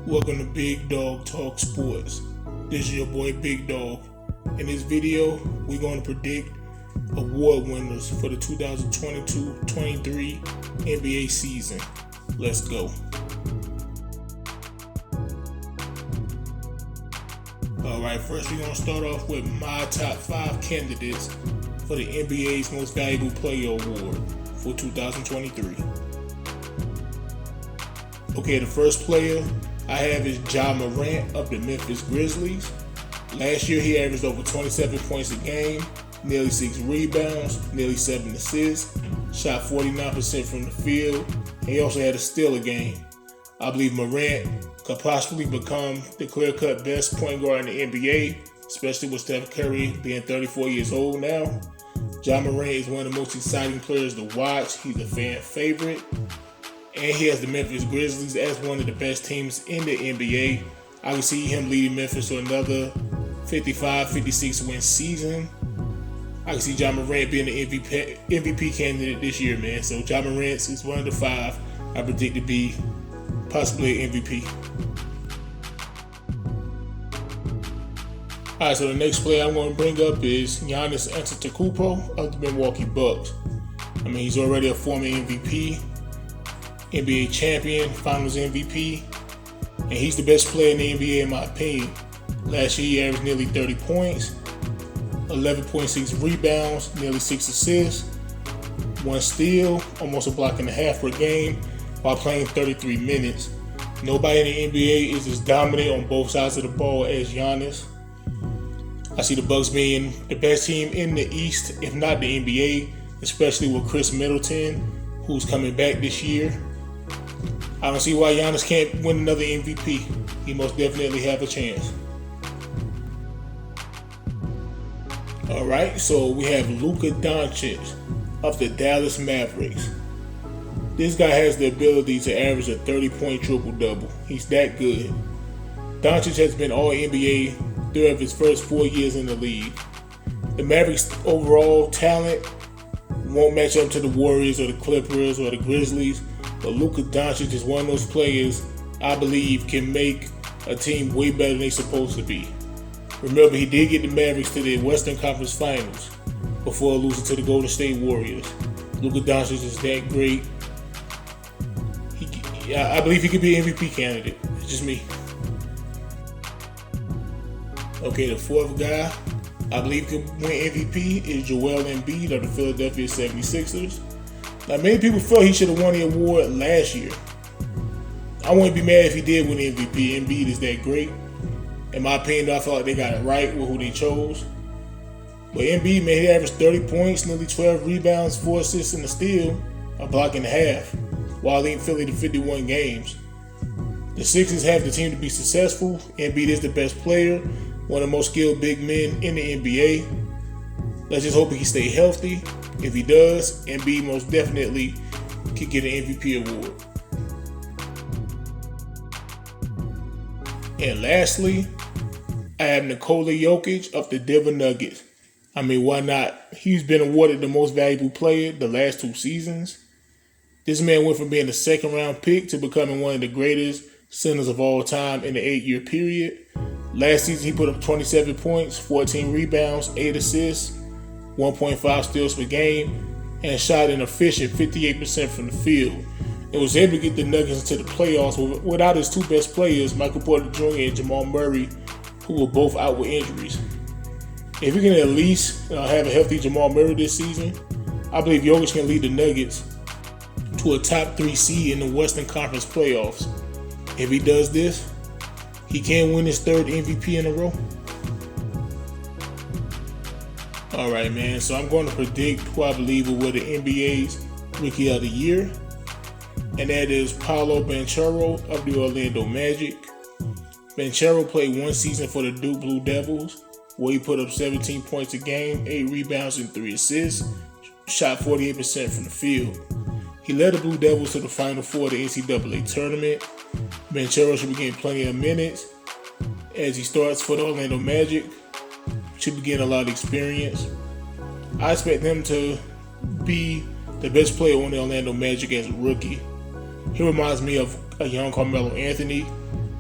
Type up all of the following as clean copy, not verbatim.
Welcome to Big Dog Talk Sports. This is your boy Big Dog. In this video, we're going to predict award winners for the 2022-23 NBA season. Let's go. Alright, first we're going to start off with my top 5 candidates for the NBA's Most Valuable Player Award for 2023. Okay, the first player I have is Ja Morant of the Memphis Grizzlies. Last year he averaged over 27 points a game, nearly 6 rebounds, nearly 7 assists, shot 49% from the field, and he also had a steal a game. I believe Morant could possibly become the clear-cut best point guard in the NBA, especially with Steph Curry being 34 years old now. Ja Morant is one of the most exciting players to watch. He's a fan favorite. And he has the Memphis Grizzlies as one of the best teams in the NBA. I can see him leading Memphis to another 55-56 win season. I can see Ja Morant being the MVP candidate this year, man. So Ja Morant is one of the 5 I predict to be possibly an MVP. Alright, so the next player I'm going to bring up is Giannis Antetokounmpo of the Milwaukee Bucks. I mean, he's already a former MVP, NBA champion, Finals MVP, and he's the best player in the NBA in my opinion. Last year he averaged nearly 30 points, 11.6 rebounds, nearly 6 assists, 1 steal, almost a block and a half per game, while playing 33 minutes. Nobody in the NBA is as dominant on both sides of the ball as Giannis. I see the Bucks being the best team in the East, if not the NBA, especially with Chris Middleton, who's coming back this year. I don't see why Giannis can't win another MVP. He most definitely have a chance. Alright, so we have Luka Doncic of the Dallas Mavericks. This guy has the ability to average a 30-point triple-double. He's that good. Doncic has been All-NBA 3 of his first 4 years in the league. The Mavericks' overall talent won't match up to the Warriors or the Clippers or the Grizzlies, but Luka Doncic is one of those players I believe can make a team way better than they're supposed to be. Remember, he did get the Mavericks to the Western Conference Finals before losing to the Golden State Warriors. Luka Doncic is that great. I believe he could be an MVP candidate. It's just me. Okay, the fourth guy I believe could win MVP is Joel Embiid of the Philadelphia 76ers. Now, many people felt he should have won the award last year. I wouldn't be mad if he did win the MVP. Embiid is that great. In my opinion, I felt like they got it right with who they chose. But Embiid, man, he averaged 30 points, nearly 12 rebounds, 4 assists and a steal, a block and a half, while leading Philly to 51 games. The Sixers have the team to be successful. Embiid is the best player, one of the most skilled big men in the NBA. Let's just hope he can stay healthy. If he does, Embiid most definitely could get an MVP award. And lastly, I have Nikola Jokic of the Denver Nuggets. I mean, why not? He's been awarded the most valuable player the last 2 seasons. This man went from being a second-round pick to becoming one of the greatest centers of all time in the 8-year period. Last season, he put up 27 points, 14 rebounds, 8 assists, 1.5 steals per game, and shot an efficient 58% from the field. And was able to get the Nuggets into the playoffs without his 2 best players, Michael Porter Jr. and Jamal Murray, who were both out with injuries. If he can at least have a healthy Jamal Murray this season, I believe Jokic can lead the Nuggets to a top 3 seed in the Western Conference playoffs. If he does this, he can win his 3rd MVP in a row. Alright, man, so I'm going to predict who I believe will win the NBA's Rookie of the Year, and that is Paolo Banchero of the Orlando Magic. Banchero played 1 season for the Duke Blue Devils, where he put up 17 points a game, 8 rebounds, and 3 assists, shot 48% from the field. He led the Blue Devils to the Final Four of the NCAA tournament. Banchero should be getting plenty of minutes as he starts for the Orlando Magic. Should be getting a lot of experience. I expect him to be the best player on the Orlando Magic as a rookie. He reminds me of a young Carmelo Anthony.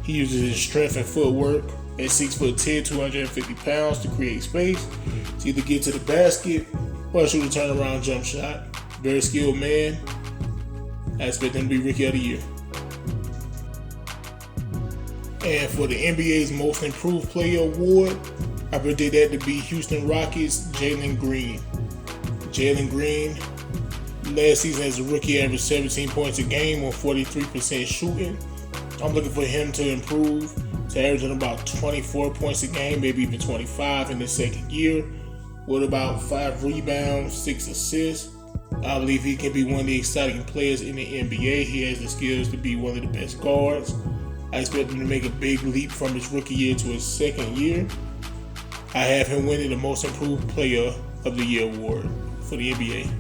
He uses his strength and footwork at 6'10", 250 pounds to create space to either get to the basket or shoot a turnaround jump shot. Very skilled man. I expect him to be Rookie of the Year. And for the NBA's Most Improved Player Award, I predict that to be Houston Rockets' Jalen Green. Jalen Green, last season as a rookie, averaged 17 points a game on 43% shooting. I'm looking for him to improve to averaging about 24 points a game, maybe even 25 in his second year, with about 5 rebounds, 6 assists. I believe he can be one of the exciting players in the NBA. He has the skills to be one of the best guards. I expect him to make a big leap from his rookie year to his second year. I have him winning the Most Improved Player of the Year award for the NBA.